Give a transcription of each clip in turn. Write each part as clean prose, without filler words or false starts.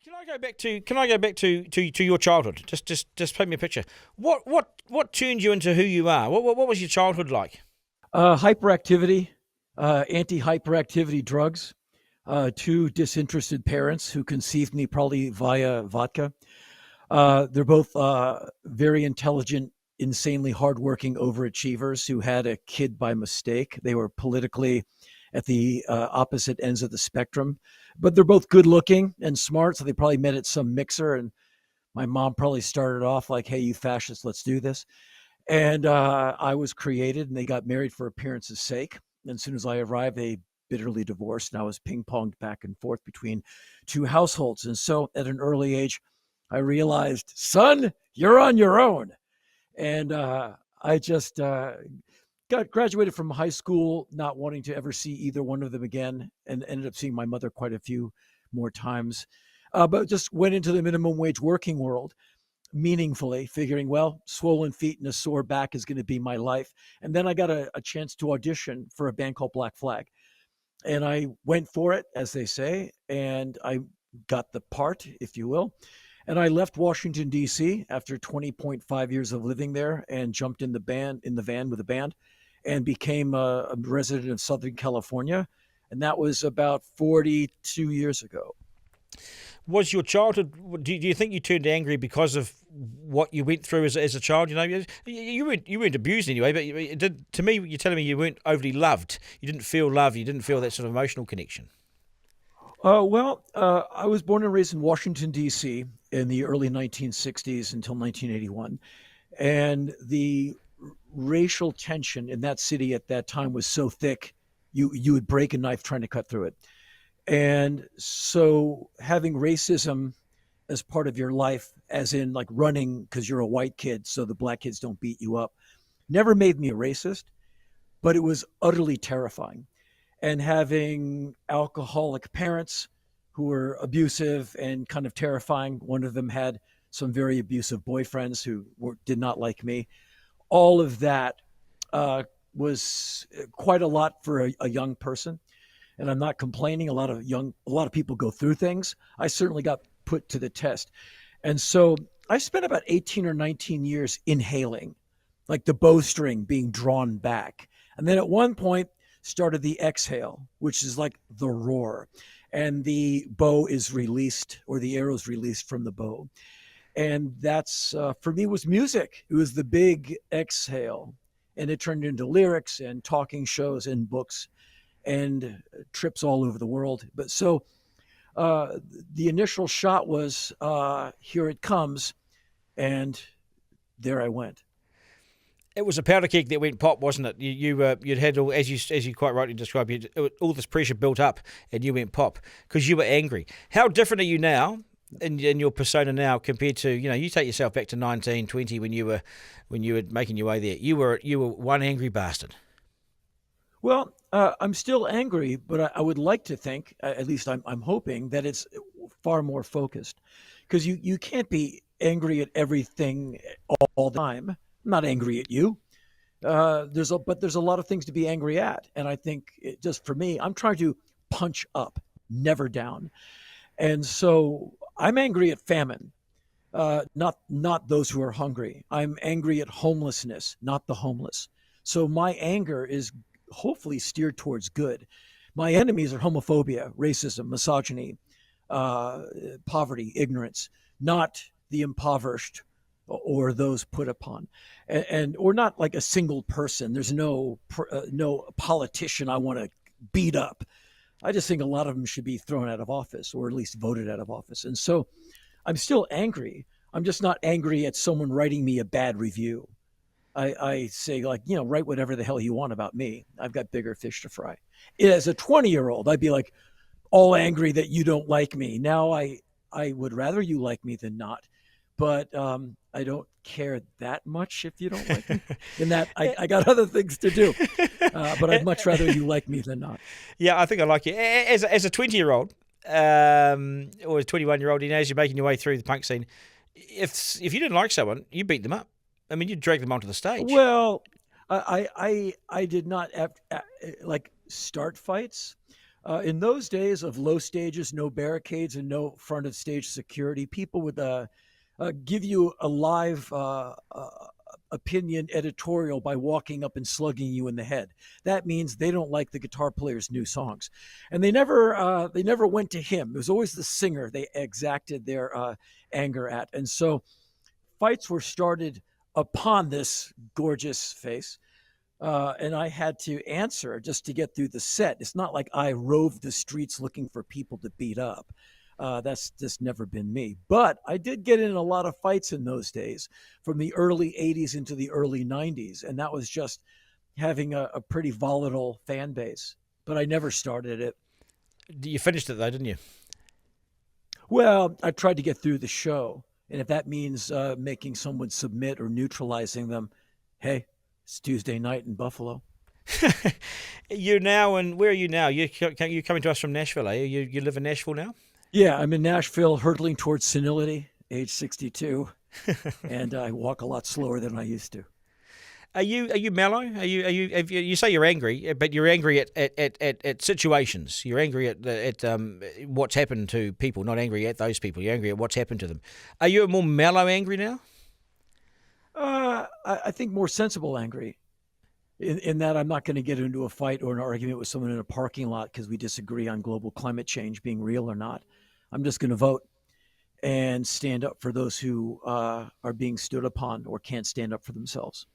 Can I go back to your childhood? Just paint me a picture. What turned you into who you are? What was your childhood like? Hyperactivity, anti-hyperactivity drugs, two disinterested parents who conceived me probably via vodka. They're both very intelligent, insanely hardworking overachievers who had a kid by mistake. They were politically at the opposite ends of the spectrum, but they're both good looking and smart. So they probably met at some mixer, and my mom probably started off like, "Hey, you fascists, let's do this." And I was created, and they got married for appearance's sake. And as soon as I arrived, they bitterly divorced, and I was ping ponged back and forth between two households. And so at an early age, I realized, son, you're on your own. And I just got graduated from high school, not wanting to ever see either one of them again, and ended up seeing my mother quite a few more times. But just went into the minimum wage working world meaningfully, figuring, well, swollen feet and a sore back is going to be my life. And then I got a chance to audition for a band called Black Flag. And I went for it, as they say, and I got the part, if you will. And I left Washington, D.C. after 20.5 years of living there and jumped in the van with the band and became a resident of Southern California. And that was about 42 years ago. Was your childhood? Do you think you turned angry because of what you went through as a child? You weren't abused anyway, but it did, to me, you're telling me you weren't overly loved. You didn't feel love. You didn't feel that sort of emotional connection. I was born and raised in Washington, D.C. in the early 1960s until 1981. And the racial tension in that city at that time was so thick, you would break a knife trying to cut through it. And so having racism as part of your life, as in like running because you're a white kid, so the black kids don't beat you up, never made me a racist, but it was utterly terrifying. And having alcoholic parents who were abusive and kind of terrifying, one of them had some very abusive boyfriends who did not like me. All of that was quite a lot for a young person, and I'm not complaining. A lot of people go through things. I certainly got put to the test. And so I spent about 18 or 19 years inhaling, like the bowstring being drawn back. And then at one point started the exhale, which is like the roar. And the bow is released, or the arrow is released from the bow. And that's, for me, was music. It was the big exhale. And it turned into lyrics and talking shows and books and trips all over the world. But so the initial shot was, here it comes, and there I went. It was a powder keg that went pop, wasn't it? You'd had all, as you quite rightly described, all this pressure built up, and you went pop because you were angry. How different are you now in your persona now compared to, you take yourself back to 19, 20 when you were making your way there. You were one angry bastard. Well, I'm still angry, but I would like to think, at least I'm hoping, that it's far more focused, because you can't be angry at everything all the time. I'm not angry at you. But there's a lot of things to be angry at, and I think just for me, I'm trying to punch up, never down, and so I'm angry at famine, not those who are hungry. I'm angry at homelessness, not the homeless. So my anger is hopefully steered towards good. My enemies are homophobia, racism, misogyny, poverty, ignorance, not the impoverished or those put upon, and or not like a single person. There's no politician I want to beat up. I just think a lot of them should be thrown out of office, or at least voted out of office. And so I'm still angry. I'm just not angry at someone writing me a bad review. I say, like, write whatever the hell you want about me. I've got bigger fish to fry. As a 20-year-old, I'd be like all angry that you don't like me. Now I would rather you like me than not. But I don't care that much if you don't like me. In that I got other things to do. But I'd much rather you like me than not. Yeah, I think I like you. As a 20-year-old or a 21-year-old, as you're making your way through the punk scene, if you didn't like someone, you beat them up. I mean, you drag them onto the stage. Well, I did not have, like, start fights. In those days of low stages, no barricades, and no front of stage security, people would give you a live opinion editorial by walking up and slugging you in the head. That means they don't like the guitar player's new songs, and they never went to him. It was always the singer they exacted their anger at, and so fights were started upon this gorgeous face. And I had to answer just to get through the set. It's not like I roved the streets looking for people to beat up. That's just never been me. But I did get in a lot of fights in those days, from the early 80s into the early 90s. And that was just having a pretty volatile fan base. But I never started it. You finished it though, didn't you? Well, I tried to get through the show. And if that means making someone submit or neutralizing them, hey, it's Tuesday night in Buffalo. You're now, and where are you now? You coming to us from Nashville, are you? You live in Nashville now? Yeah, I'm in Nashville, hurtling towards senility, age 62, and I walk a lot slower than I used to. Are you mellow? You say you're angry, but you're angry at situations. You're angry at what's happened to people, not angry at those people. You're angry at what's happened to them. Are you a more mellow angry now? I think more sensible angry, in that I'm not going to get into a fight or an argument with someone in a parking lot because we disagree on global climate change being real or not. I'm just going to vote and stand up for those who are being stood upon or can't stand up for themselves.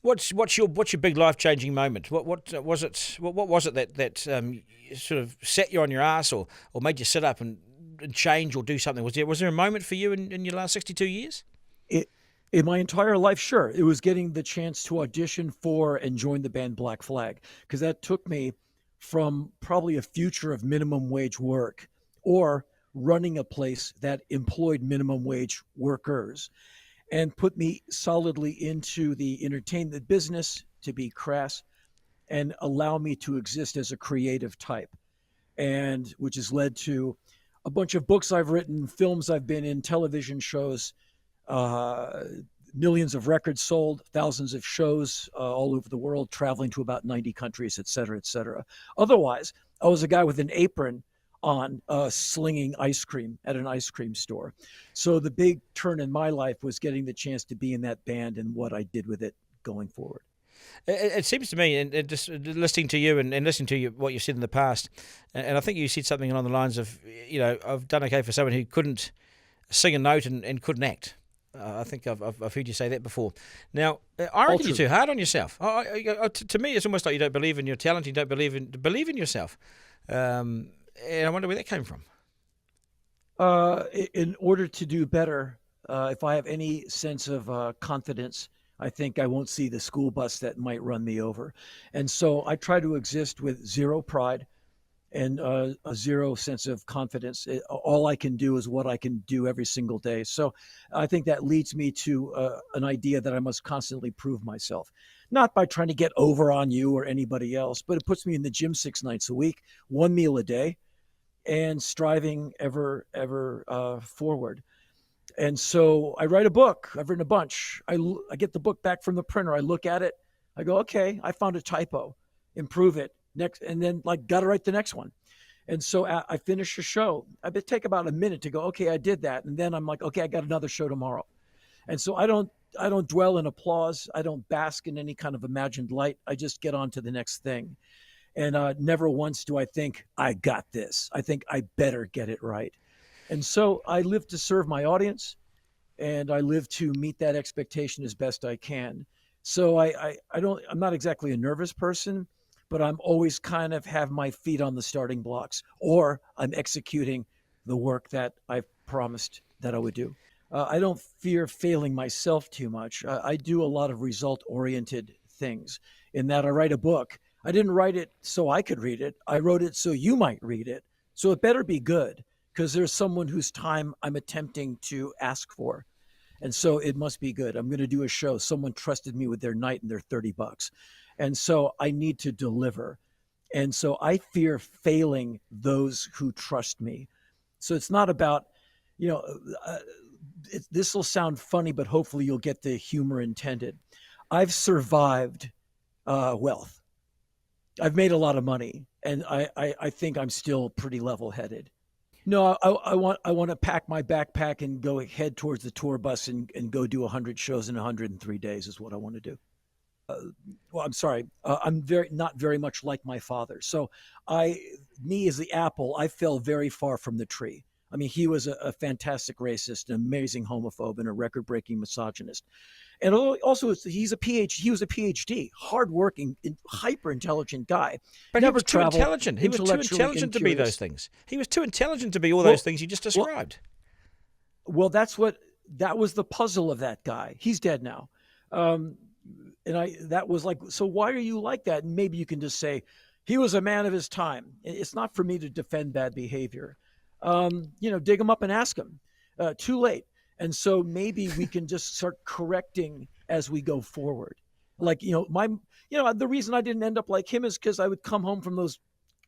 What's your big life changing moment? What was it? What was it that sort of set you on your ass or made you sit up and change or do something? Was there a moment for you in your last 62 years? In my entire life, sure. It was getting the chance to audition for and join the band Black Flag, because that took me from probably a future of minimum wage work or running a place that employed minimum wage workers and put me solidly into the entertainment business, to be crass, and allow me to exist as a creative type. And which has led to a bunch of books I've written, films I've been in, television shows, millions of records sold, thousands of shows all over the world, traveling to about 90 countries, et cetera, et cetera. Otherwise, I was a guy with an apron on slinging ice cream at an ice cream store. So the big turn in my life was getting the chance to be in that band and what I did with it going forward. It seems to me, and just listening to you and listening to what you said in the past, and I think you said something along the lines of, I've done okay for someone who couldn't sing a note and couldn't act. I think I've heard you say that before. Now, I reckon you're too hard on yourself. To me, it's almost like you don't believe in your talent. You don't believe in yourself. And I wonder where that came from. In order to do better, if I have any sense of confidence, I think I won't see the school bus that might run me over. And so I try to exist with zero pride and a zero sense of confidence. All I can do is what I can do every single day. So I think that leads me to an idea that I must constantly prove myself, not by trying to get over on you or anybody else, but it puts me in the gym 6 nights a week, 1 meal a day, and striving ever forward. And so I write a book. I've written a bunch. I get the book back from the printer. I look at it. I go, okay, I found a typo. Improve it. Next, and then got to write the next one. And so I finish a show. I take about a minute to go, okay, I did that. And then I'm like, okay, I got another show tomorrow. And so I don't dwell in applause. I don't bask in any kind of imagined light. I just get on to the next thing. And never once do I think, I got this. I think I better get it right. And so I live to serve my audience, and I live to meet that expectation as best I can. So I'm not exactly a nervous person, but I'm always kind of have my feet on the starting blocks, or I'm executing the work that I've promised that I would do. I don't fear failing myself too much. I do a lot of result-oriented things in that I write a book. I didn't write it so I could read it. I wrote it so you might read it. So it better be good, because there's someone whose time I'm attempting to ask for. And so it must be good. I'm going to do a show. Someone trusted me with their night and their $30. And so I need to deliver. And so I fear failing those who trust me. So it's not about, this will sound funny, but hopefully you'll get the humor intended. I've survived wealth. I've made a lot of money, and I think I'm still pretty level-headed. No, I want to pack my backpack and go head towards the tour bus and go do 100 shows in 103 days is what I want to do. Well, I'm sorry. I'm very not very much like my father. So I, me as the apple, I fell very far from the tree. I mean, he was a fantastic racist, an amazing homophobe, and a record-breaking misogynist. And also, he's a PhD. He was a PhD, hardworking, hyper intelligent guy. But he Never was too traveled, intelligent. He was too intellectually intelligent to be those incurious. things. He was too intelligent to be all Well, those things you just well, described. well, that was the puzzle of that guy. He's dead now. Um, and I that was like, so why are you like that? And maybe you can just say he was a man of his time. It's not for me to defend bad behavior. Dig him up and ask him. Too late. And so maybe we can just start correcting as we go forward. Like, the reason I didn't end up like him is because I would come home from those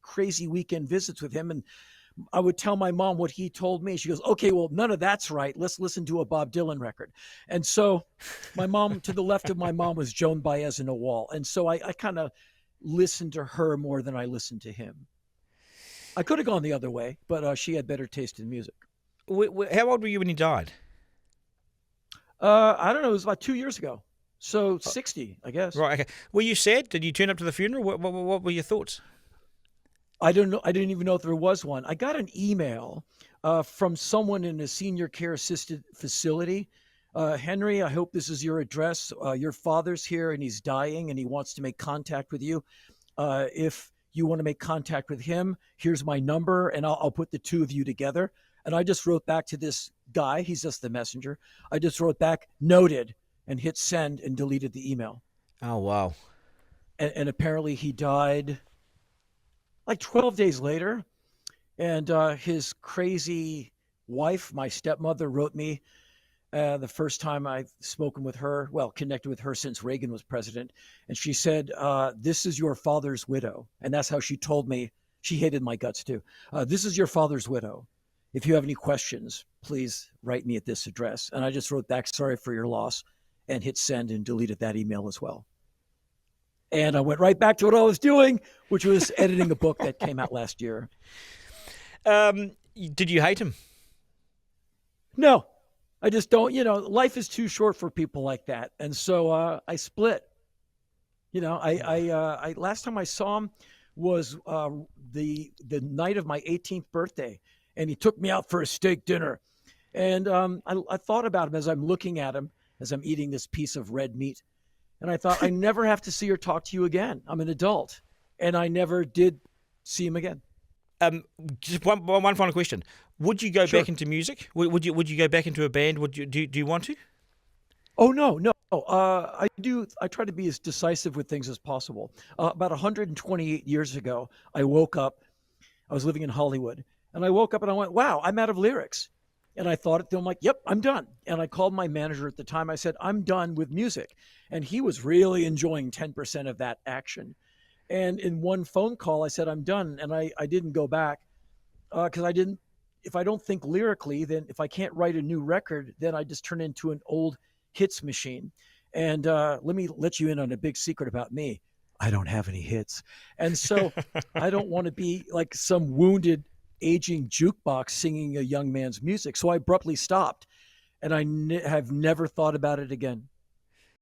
crazy weekend visits with him, and I would tell my mom what he told me. She goes, okay, well, none of that's right. Let's listen to a Bob Dylan record. And so my mom, to the left of my mom, was Joan Baez in a wall. And so I kind of listened to her more than I listened to him. I could have gone the other way, but she had better taste in music. How old were you when he died? I don't know. It was about 2 years ago. So 60, I guess. Right. Okay. Were you sad? Did you turn up to the funeral? What were your thoughts? I don't know. I didn't even know if there was one. I got an email from someone in a senior care assisted facility. Henry, I hope this is your address. Your father's here and he's dying and he wants to make contact with you. If you want to make contact with him, here's my number and I'll put the two of you together. And I just wrote back to this guy. He's just the messenger. I just wrote back, noted, and hit send and deleted the email. Oh, wow. And apparently he died like 12 days later. And his crazy wife, my stepmother, wrote me the first time I've spoken with her, well, connected with her since Reagan was president. And she said, this is your father's widow. And that's how she told me. She hated my guts too. This is your father's widow. If you have any questions, please write me at this address. And I just wrote back, sorry for your loss, and hit send and deleted that email as well. And I went right back to what I was doing, which was editing a book that came out last year. Did you hate him? No, I just don't. Life is too short for people like that, and so I split. I last time I saw him was the night of my 18th birthday, and he took me out for a steak dinner, and I thought about him as I'm looking at him as I'm eating this piece of red meat. And I thought, I never have to see or talk to you again. I'm an adult. And I never did see him again. Just one final question. Would you go Sure. back into music? Would you go back into a band? Do you want to? Oh, no. I do. I try to be as decisive with things as possible. About 128 years ago, I woke up. I was living in Hollywood. And I woke up and I went, wow, I'm out of lyrics. And I thought it through. I'm like, yep, I'm done. And I called my manager at the time. I said, I'm done with music. And he was really enjoying 10% of that action. And in one phone call, I said, I'm done. And I didn't go back because I didn't, if I don't think lyrically, then if I can't write a new record, then I just turn into an old hits machine. And let me let you in on a big secret about me. I don't have any hits. And so I don't want to be like some wounded, aging jukebox singing a young man's music. So I abruptly stopped and I have never thought about it again.